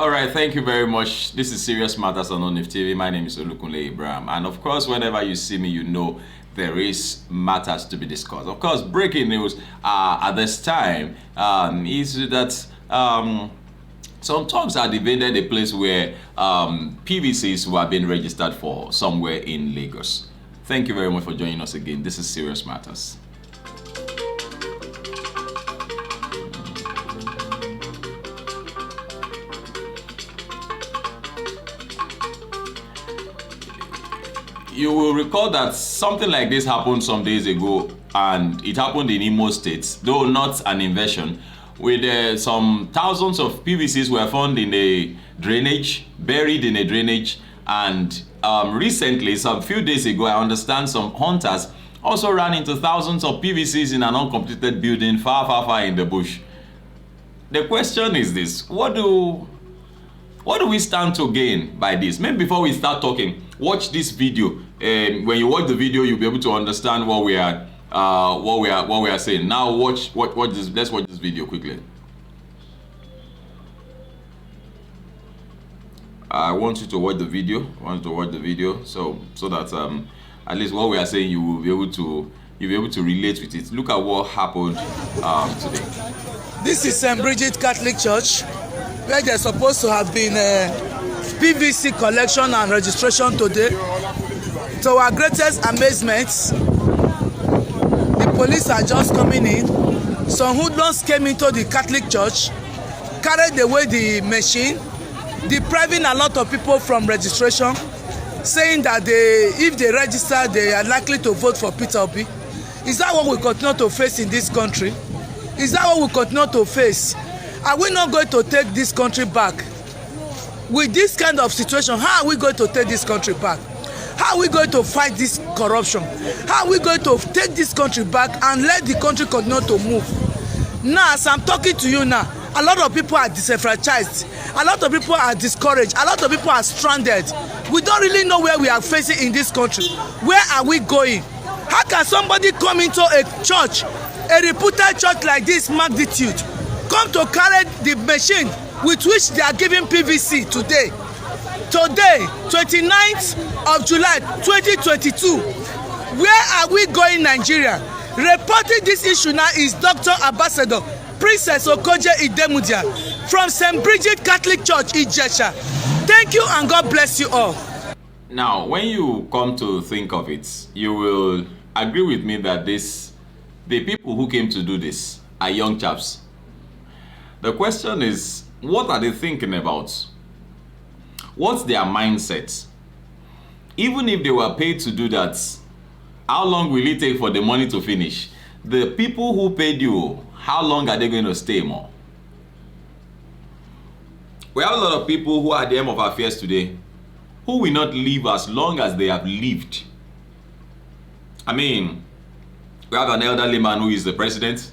All right, thank you very much. This is Serious Matters on ONIF TV. My name is Olukunle Abraham. And of course, whenever you see me, you know there is matters to be discussed. Of course, breaking news at this time is that some talks had invaded a place where PVCs were being registered for somewhere in Lagos. Thank you very much for joining us again. This is Serious Matters. You will recall that something like this happened some days ago, and it happened in Imo State, though not an invasion, with some thousands of PVCs were found in a drainage, buried in a drainage, and recently, some few days ago, I understand some hunters also ran into thousands of PVCs in an uncompleted building far in the bush. The question is this: what do we stand to gain by this? Maybe before we start talking, watch this video. When you watch the video, you'll be able to understand what we are saying. Now watch this. Let's watch this video quickly. I want you to watch the video. So that at least what we are saying, you'll be able to relate with it. Look at what happened today. This is St. Bridget Catholic Church, where there's supposed to have been PVC collection and registration today. To our greatest amazement, the police are just coming in. Some hoodlums came into the Catholic Church, carried away the machine, depriving a lot of people from registration, saying that if they register, they are likely to vote for Peter Obi. Is that what we continue to face in this country? Is that what we continue to face? Are we not going to take this country back? With this kind of situation, how are we going to take this country back? How are we going to fight this corruption? How are we going to take this country back and let the country continue to move? Now, as I'm talking to you now, a lot of people are disenfranchised. A lot of people are discouraged. A lot of people are stranded. We don't really know where we are facing in this country. Where are we going? How can somebody come into a church, a reputed church like this magnitude, come to carry the machine with which they are giving PVC today? Today, 29th of July 2022. Where are we going, Nigeria? Reporting this issue now is Dr. Ambassador Princess Okoje Idemudia from St. Bridget Catholic Church, Ijesha. Thank you and God bless you all. Now, when you come to think of it, you will agree with me that the people who came to do this are young chaps. The question is, what are they thinking about? What's their mindset? Even if they were paid to do that, how long will it take for the money to finish? The people who paid you, how long are they going to stay more? We have a lot of people who are at the end of affairs today who will not live as long as they have lived. I mean, we have an elderly man who is the president.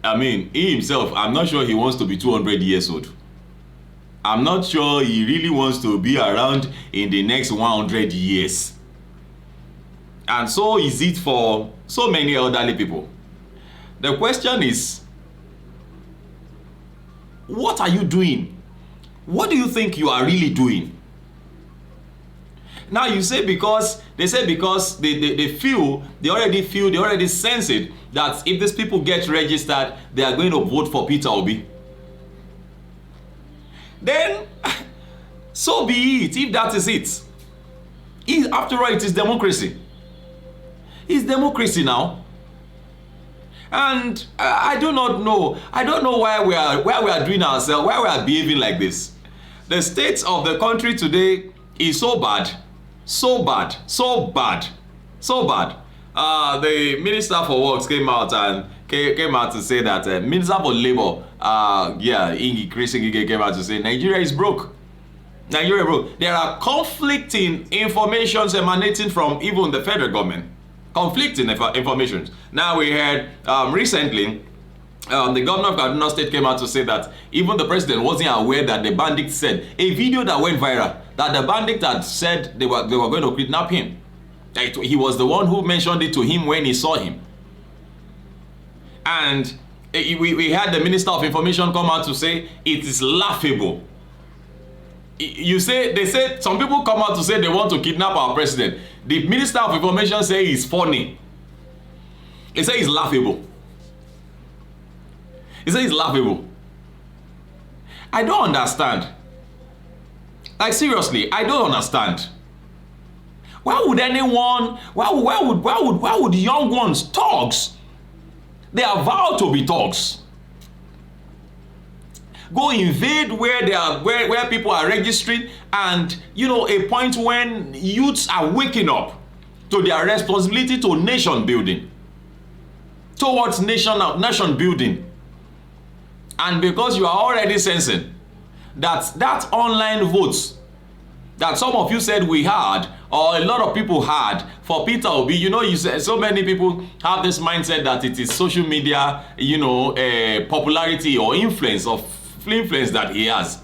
I mean, he himself, I'm not sure he wants to be 200 years old. I'm not sure he really wants to be around in the next 100 years. And so is it for so many elderly people. The question is, what are you doing? What do you think you are really doing? Now you say they already sense it, that if these people get registered, they are going to vote for Peter Obi. Then, so be it, if that is it. After all, it is democracy. It's democracy now. And I do not know. I don't know why we are doing ourselves, why we are behaving like this. The state of the country today is so bad. The Minister for Works came out to say that Minister for Labor, Chris Ngige came out to say Nigeria is broke. Nigeria broke. There are conflicting informations emanating from even the federal government. Conflicting information. Now we heard recently, the governor of Kaduna State came out to say that even the president wasn't aware that the bandits said, a video that went viral, that the bandits had said they were going to kidnap him. He was the one who mentioned it to him when he saw him. And we had the Minister of Information come out to say it is laughable you say, they say, some people come out to say they want to kidnap our president. The Minister of Information say he's funny. He say he's laughable. He say he's laughable. I don't understand. Like, seriously, I don't understand. Why would anyone, why would young ones, thugs, they are vowed to be thugs, go invade where they are, where people are registering, and you know, a point when youths are waking up to their responsibility to nation building, towards nation building, and because you are already sensing that online votes that some of you said we had, or a lot of people had, for Peter Obi, you know, you said so many people have this mindset that it is social media, you know, popularity or influence that he has.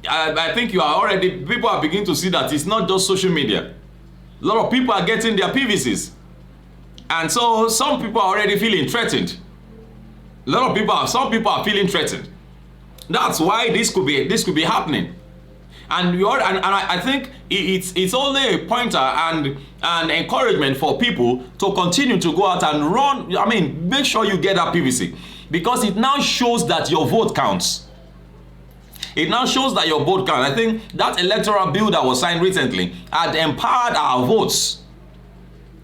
I think you are already, people are beginning to see that it's not just social media. A lot of people are getting their PVCs, and so some people are already feeling threatened. Some people are feeling threatened. That's why this could be happening. And I think it's only a pointer and an encouragement for people to continue to go out and run. I mean, make sure you get that PVC, because it now shows that your vote counts. It now shows that your vote counts. I think that electoral bill that was signed recently had empowered our votes.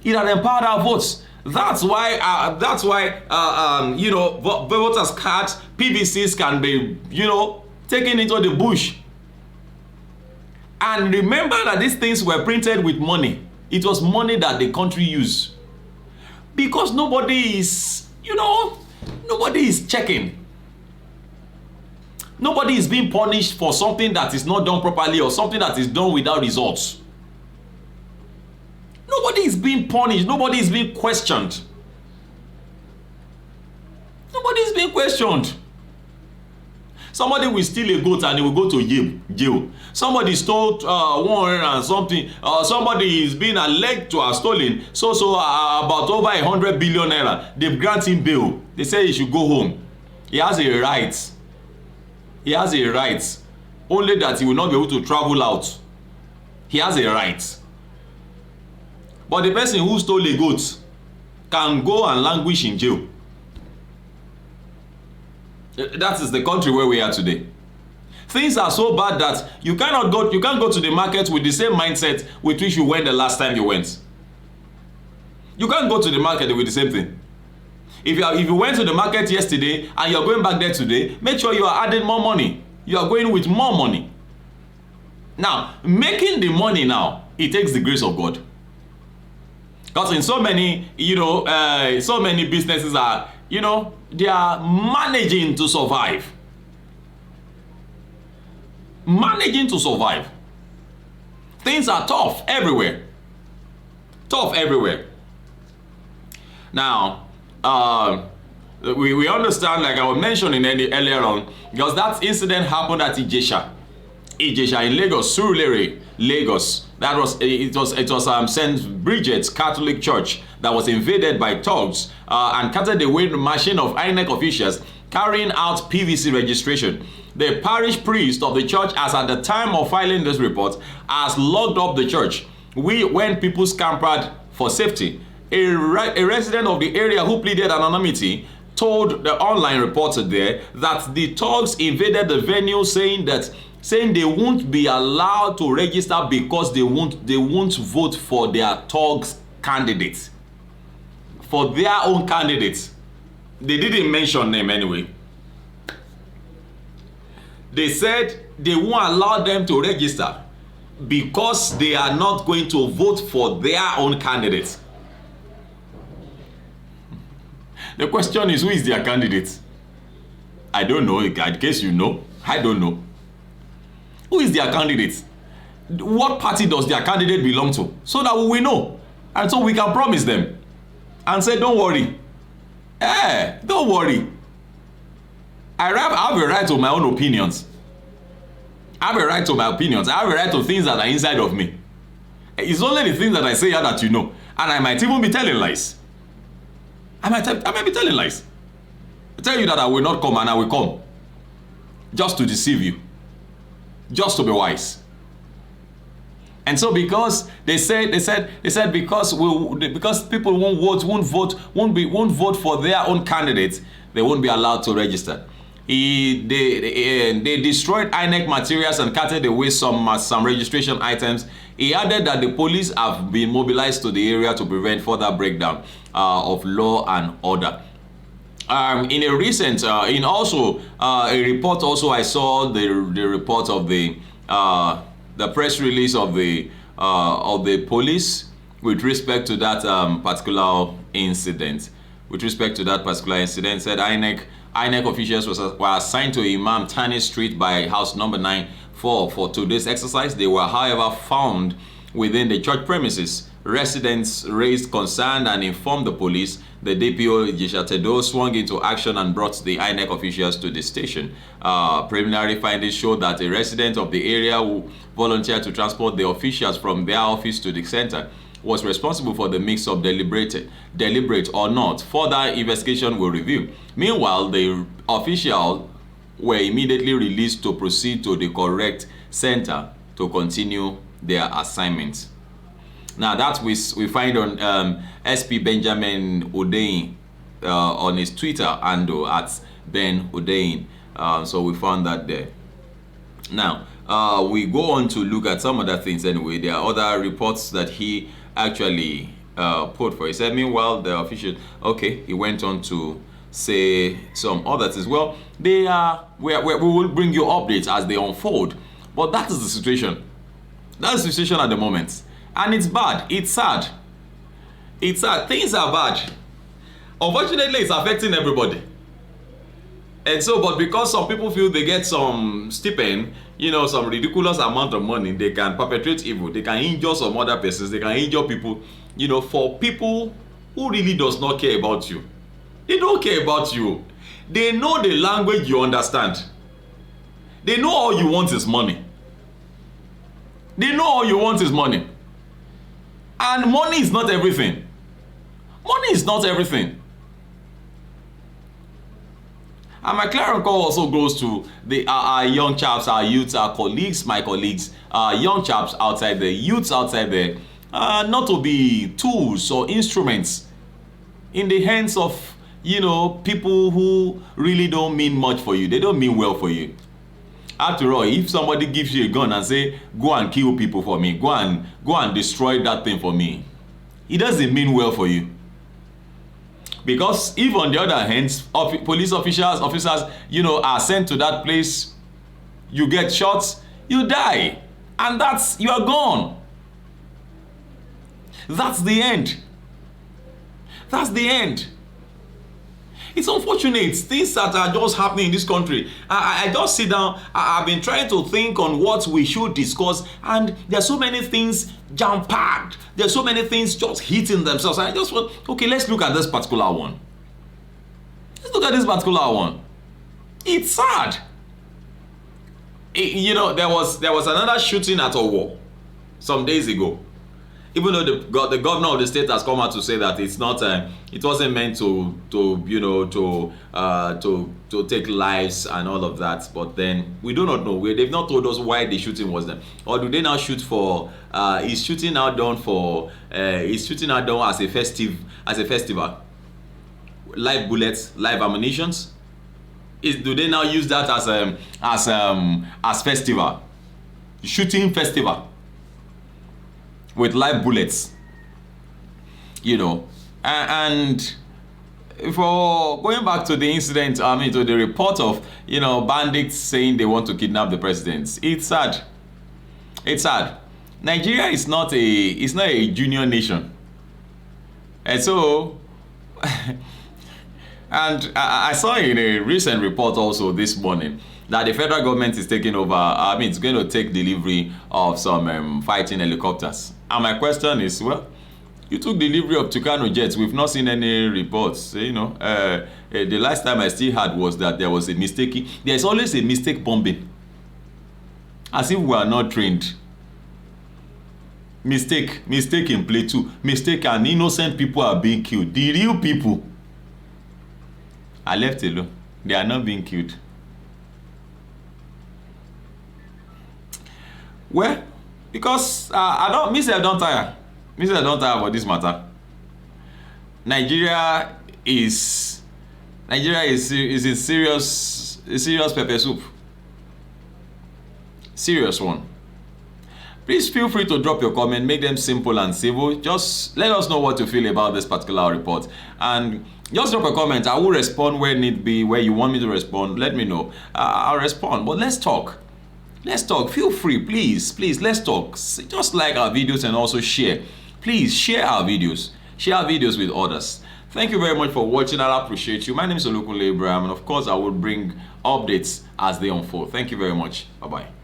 It had empowered our votes. That's why you know, voters' cards, PVCs can be, you know, taken into the bush. And remember that these things were printed with money. It was money that the country used. Because nobody is, you know, nobody is checking. Nobody is being punished for something that is not done properly or something that is done without results. Nobody is being punished. Nobody is being questioned. Nobody is being questioned. Somebody will steal a goat and he will go to jail. Somebody stole 100 and something. Somebody is being alleged to have stolen about over 100 billion naira. They grant him bail. They say he should go home. He has a right. He has a right. Only that he will not be able to travel out. He has a right. But the person who stole a goat can go and languish in jail. That is the country where we are today. Things are so bad that you can't go to the market with the same mindset with which you went the last time you went. You can't go to the market with the same thing. If you went to the market yesterday and you're going back there today, make sure you are adding more money. You are going with more money. Now, making the money now, it takes the grace of God. Because in so many, you know, so many businesses are, you know, they are managing to survive. Managing to survive. Things are tough everywhere. Tough everywhere. Now, we understand, like I was mentioning earlier on, because that incident happened at Ijesha in Lagos, Surulere, Lagos. That was it was St. Bridget's Catholic Church that was invaded by thugs and carted away the machine of INEC officials carrying out PVC registration. The parish priest of the church, as at the time of filing this report, has locked up the church. When people scampered for safety, a resident of the area who pleaded anonymity told the online reporter there that the thugs invaded the venue, saying they won't be allowed to register because they won't vote for their thugs candidates, for their own candidates. They didn't mention name anyway. They said they won't allow them to register because they are not going to vote for their own candidates. The question is, who is their candidate? I don't know. In case you know, I don't know. Who is their candidate? What party does their candidate belong to? So that we will know. And so we can promise them and say, don't worry. Don't worry. I have a right to my own opinions. I have a right to my opinions. I have a right to things that are inside of me. It's only the things that I say here that you know. And I might even be telling lies. I might be telling lies. I tell you that I will not come and I will come. Just to deceive you. just to be wise. And so because they said because people won't vote for their own candidates, they won't be allowed to register. They destroyed INEC materials and carted away some registration items. He added that the police have been mobilized to the area to prevent further breakdown of law and order. In a recent, in also a report, also I saw the report of the press release of the police with respect to that particular incident. With respect to that particular incident, said INEC officials were assigned to Imam Tani Street by house number 9 for today's exercise. They were, however, found within the church premises. Residents raised concern and informed the police. The DPO Ijishatedo swung into action and brought the INEC officials to the station. Preliminary findings showed that a resident of the area who volunteered to transport the officials from their office to the center was responsible for the mix of deliberate or not. Further investigation will reveal. Meanwhile, the officials were immediately released to proceed to the correct center to continue their assignments. Now that we find on SP Benjamin Odeyin on his Twitter handle at Ben Odeyin. So we found that there. Now we go on to look at some other things anyway. There are other reports that he actually put for. He said, meanwhile, the official, okay, he went on to say some others as well. We will bring you updates as they unfold. But that is the situation. That's the situation at the moment. And it's bad. It's sad. It's sad. Things are bad. Unfortunately, it's affecting everybody. And so, but because some people feel they get some stipend, some ridiculous amount of money, they can perpetrate evil. They can injure some other persons. They can injure people, for people who really does not care about you. They don't care about you. They know the language you understand. They know all you want is money. They know all you want is money. And money is not everything. Money is not everything. And my clarion call also goes to our young chaps, our youths, our colleagues, my colleagues, young chaps outside there, youths outside there, not to be tools or instruments in the hands of, people who really don't mean much for you. They don't mean well for you. After all, if somebody gives you a gun and say, go and kill people for me, go and destroy that thing for me, it doesn't mean well for you. Because if on the other hand, police officers, are sent to that place, you get shot, you die. And you are gone. That's the end. That's the end. It's unfortunate, things that are just happening in this country. I just sit down, I've been trying to think on what we should discuss, and there's so many things jam-packed. There's so many things just hitting themselves. I just want, okay, let's look at this particular one. Let's look at this particular one. It's sad. There was another shooting at Owo some days ago. Even though the governor of the state has come out to say that it's not, it wasn't meant to take lives and all of that, but then we do not know. They've not told us why the shooting was done, or do they now shoot for? Is shooting now done for? Is shooting now done as a festival? Live bullets, live ammunitions. Do they now use that as festival? Shooting festival with live bullets, and for going back to the incident, to the report of, bandits saying they want to kidnap the president. It's sad. It's sad. Nigeria is not a junior nation. And so, and I saw in a recent report also this morning that the federal government is taking over, it's going to take delivery of some fighting helicopters. And my question is, well, you took delivery of Tucano jets. We've not seen any reports. The last time I still had was that there was a mistake. There's always a mistake bombing. As if we are not trained. Mistake in play too. Mistake, and innocent people are being killed. The real people are left alone. They are not being killed. Well, because I don't, me say I don't tire. Me say I don't tire about this matter. Nigeria is a serious pepper soup. Serious one. Please feel free to drop your comment, make them simple and civil. Just let us know what you feel about this particular report. And just drop a comment. I will respond where need be, where you want me to respond. Let me know. I'll respond. But let's talk. Let's talk. Feel free, please, let's talk. Just like our videos and also share. Please share our videos. Share our videos with others. Thank you very much for watching. I appreciate you. My name is Olukunle Abraham, and of course I will bring updates as they unfold. Thank you very much. Bye-bye.